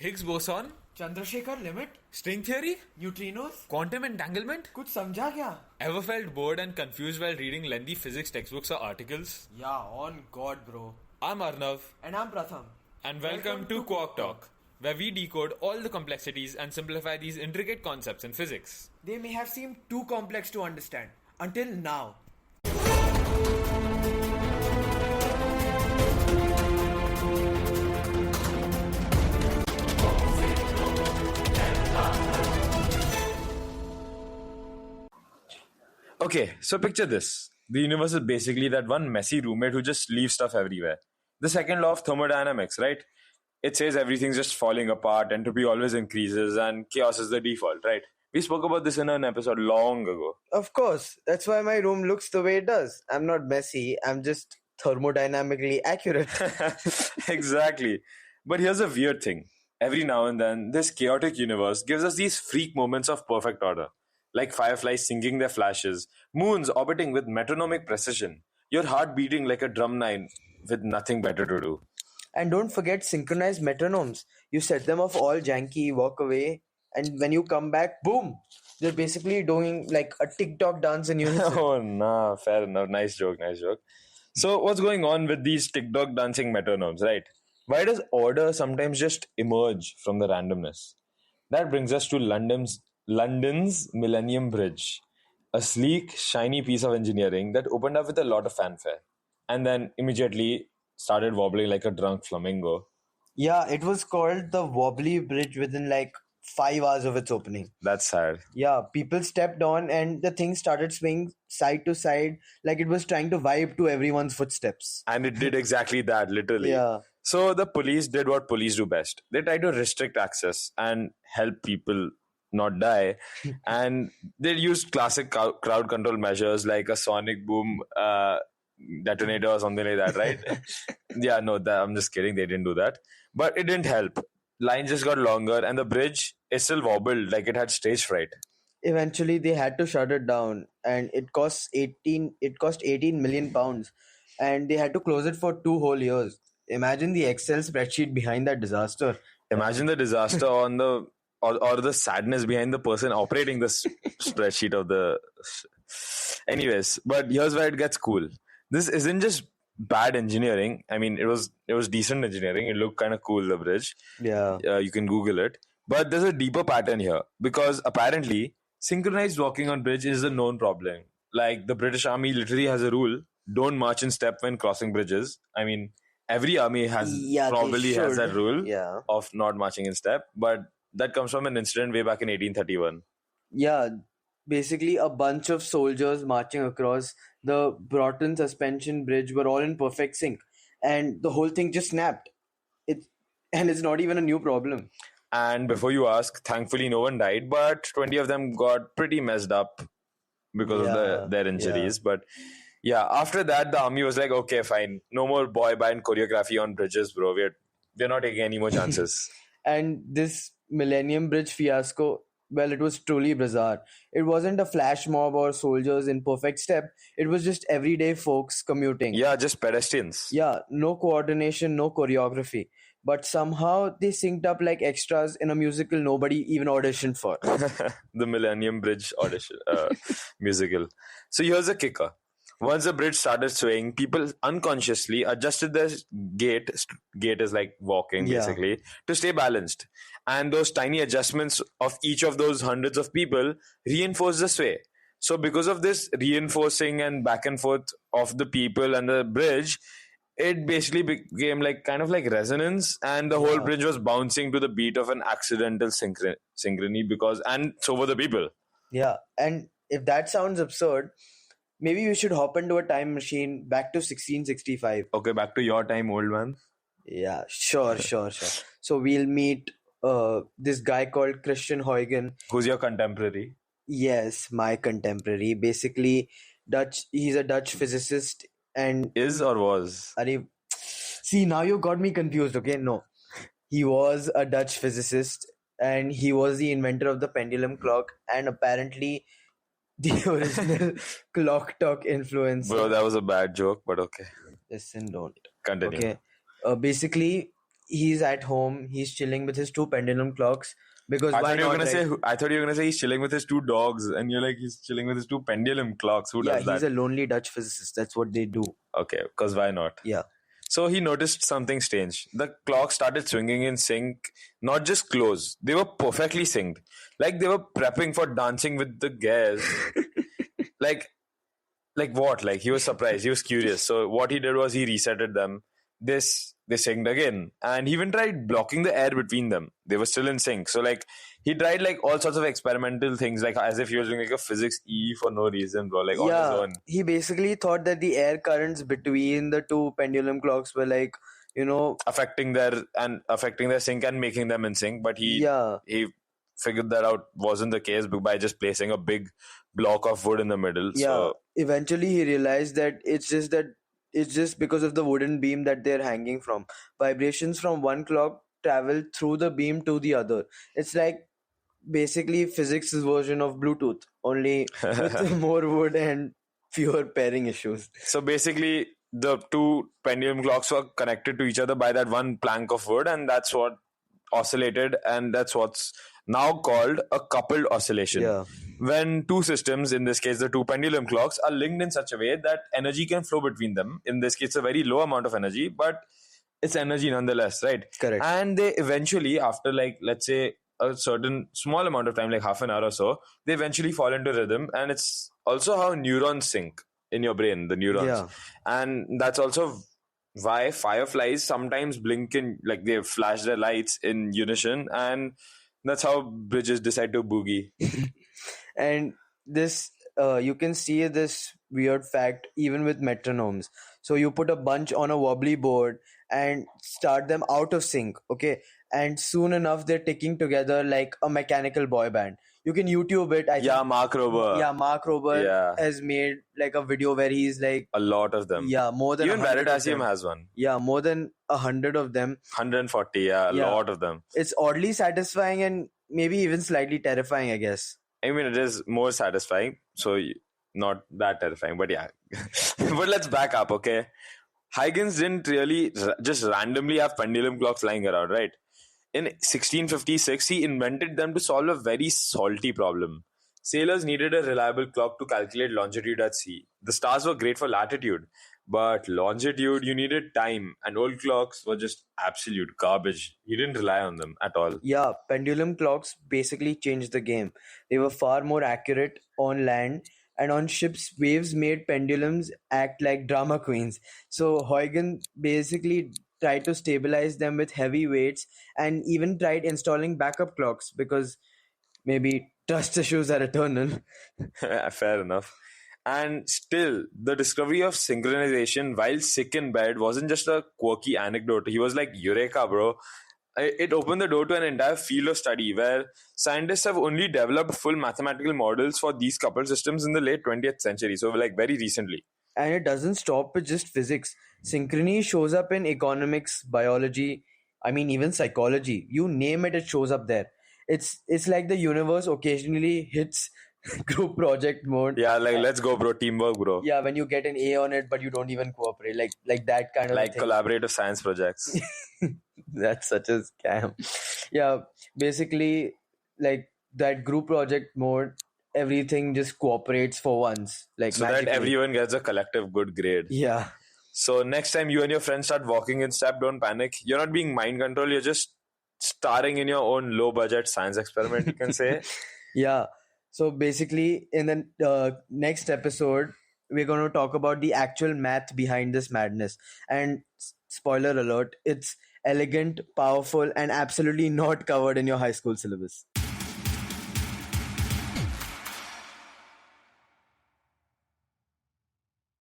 Higgs boson, Chandrashekhar limit, string theory, neutrinos, quantum entanglement. कुछ समझा क्या? Ever felt bored and confused while reading lengthy physics textbooks or articles? Yeah, on God, bro. I'm Arnav, And I'm Pratham. and welcome to Quark Talk, where we decode all the complexities and simplify these intricate concepts in physics. They may have seemed too complex to understand until now. Okay, so picture this. The universe is basically that one messy roommate who just leaves stuff everywhere. The second law of thermodynamics, right? It says everything's just falling apart, entropy always increases, and chaos is the default, right? We spoke about this in an episode long ago. Of course, that's why my room looks the way it does. I'm not messy, I'm just thermodynamically accurate. Exactly. But here's a weird thing. Every now and then, this chaotic universe gives us these freak moments of perfect order. Like fireflies singing their flashes, moons orbiting with metronomic precision, your heart beating like a drum line with nothing better to do. And don't forget synchronized metronomes. You set them off all janky, walk away, and when you come back, boom! They're basically doing like a TikTok dance in unison. Oh, nah, fair enough. Nice joke, nice joke. So, what's going on with these TikTok dancing metronomes, right? Why does order sometimes just emerge from the randomness? That brings us to London's Millennium Bridge, a sleek, shiny piece of engineering that opened up with a lot of fanfare and then immediately started wobbling like a drunk flamingo. Yeah, it was called the Wobbly Bridge within like 5 hours of its opening. That's sad. Yeah, people stepped on and the thing started swinging side to side like it was trying to vibe to everyone's footsteps. And it did exactly that, literally. Yeah. So the police did what police do best. They tried to restrict access and help people not die. And they used classic crowd control measures like a sonic boom detonator or something like that, right? Yeah, no, I'm just kidding. They didn't do that. But it didn't help. Line just got longer and the bridge is still wobbled like it had stage fright. Eventually they had to shut it down and it cost 18 million pounds and they had to close it for 2 whole years. Imagine the Excel spreadsheet behind that disaster. Imagine the disaster on the or the sadness behind the person operating the spreadsheet of the. Anyways, but here's where it gets cool. This isn't just bad engineering. I mean, it was decent engineering. It looked kind of cool. The bridge. Yeah. You can Google it. But there's a deeper pattern here because apparently synchronized walking on bridge is a known problem. Like the British Army literally has a rule: don't march in step when crossing bridges. I mean, every army has Yeah, they probably has should. that rule Yeah. of not marching in step, but that comes from an incident way back in 1831. Yeah, basically a bunch of soldiers marching across the Broughton Suspension Bridge were all in perfect sync and the whole thing just snapped. And it's not even a new problem. And before you ask, thankfully no one died, but 20 of them got pretty messed up because Yeah, of their injuries. But yeah, after that, the army was like, okay, fine, no more boy band choreography on bridges, bro. We're not taking any more chances. And this Millennium Bridge fiasco, well, it was truly bizarre. It wasn't a flash mob or soldiers in perfect step. It was just everyday folks commuting. Yeah, just pedestrians. Yeah, no coordination, no choreography. But somehow they synced up like extras in a musical nobody even auditioned for. The Millennium Bridge audition musical. So here's a kicker. Once the bridge started swaying, people unconsciously adjusted their gait. Gait is like walking, Yeah. basically, to stay balanced. And those tiny adjustments of each of those hundreds of people reinforced the sway. So because of this reinforcing and back and forth of the people and the bridge, it basically became like kind of like resonance, and the whole bridge was bouncing to the beat of an accidental synchrony because, and so were the people. Yeah, and if that sounds absurd, maybe we should hop into a time machine back to 1665. Okay, back to your time, old man. Yeah, sure. So we'll meet this guy called Christian Huygens. Who's your contemporary? Yes, my contemporary. Basically, he's a Dutch physicist and Is or was? see, now you got me confused, okay? No. He was a Dutch physicist and he was the inventor of the pendulum clock and apparently the original clock talk influencer. Bro, that was a bad joke, but okay. Listen, don't. Continue. Okay. Basically, he's at home, he's chilling with his two pendulum clocks because I why thought you were not? gonna Right? say. I thought you were gonna say he's chilling with his two dogs, and you're like he's chilling with his two pendulum clocks. Who Yeah, does he's that? a lonely Dutch physicist. That's what they do. Okay, because why not? Yeah. So he noticed something strange. The clock started swinging in sync, not just close. They were perfectly synced. Like they were prepping for dancing with the gas. like what? Like he was surprised. He was curious. So what he did was he resetted them. They synced again. And he even tried blocking the air between them. They were still in sync. So like he tried like all sorts of experimental things, like as if he was doing like a physics E for no reason, bro. Like on his Yeah, own. he basically thought that the air currents between the two pendulum clocks were like, Affecting their sync and making them in sync. But he figured that out wasn't the case by just placing a big block of wood in the middle. yeah. So Eventually, he realized that it's just because of the wooden beam that they're hanging from. Vibrations from one clock travel through the beam to the other. It's like basically physics' version of Bluetooth, only with more wood and fewer pairing issues. So basically, the two pendulum clocks were connected to each other by that one plank of wood, and that's what oscillated, and that's what's now called a coupled oscillation. Yeah. When two systems, in this case the two pendulum clocks, are linked in such a way that energy can flow between them. In this case, a very low amount of energy, but it's energy nonetheless, right? Correct. And they eventually, after like let's say a certain small amount of time, like half an hour or so, they eventually fall into rhythm. And it's also how neurons sync in your brain, the neurons. Yeah. And that's also why fireflies sometimes blink in, like they flash their lights in unison, and that's how bridges decide to boogie. And this you can see this weird fact even with metronomes. So you put a bunch on a wobbly board and start them out of sync, okay, and soon enough they're ticking together like a mechanical boy band. You can YouTube it. I Yeah, think, Mark Rober. yeah, Mark Rober Yeah. has made like a video where he's like, A lot of them. yeah, more than Even 100 of Veritasium them. has one. Yeah, more than 100 of them. 140, yeah, a Yeah. lot of them. It's oddly satisfying and maybe even slightly terrifying, I guess. I mean, it is more satisfying, so not that terrifying, but yeah. But let's back up, okay? Huygens didn't really just randomly have pendulum clocks lying around, right? In 1656, he invented them to solve a very salty problem. Sailors needed a reliable clock to calculate longitude at sea. The stars were great for latitude, but longitude, you needed time, and old clocks were just absolute garbage. He didn't rely on them at all. Yeah, pendulum clocks basically changed the game. They were far more accurate on land, and on ships, waves made pendulums act like drama queens. So Huygens basically tried to stabilize them with heavy weights and even tried installing backup clocks because maybe trust issues are eternal. Fair enough. And still, the discovery of synchronization while sick in bed wasn't just a quirky anecdote. He was like, Eureka, bro. It opened the door to an entire field of study where scientists have only developed full mathematical models for these coupled systems in the late 20th century. So, like, very recently. And it doesn't stop with just physics. Synchrony shows up in economics, biology, I mean even psychology. You name it, it shows up there. It's like the universe occasionally hits group project mode. Yeah, like, let's go, bro. Teamwork, bro. Yeah, when you get an A on it but you don't even cooperate. Like that kind of Like thing. collaborative science projects. That's such a scam. Yeah, basically like that group project mode, everything just cooperates for once. Like So that magically. everyone gets a collective good grade. Yeah. So next time you and your friends start walking in step, don't panic. You're not being mind controlled. You're just starring in your own low budget science experiment, you can say. Yeah. So basically, in the next episode, we're going to talk about the actual math behind this madness. And spoiler alert, it's elegant, powerful, and absolutely not covered in your high school syllabus.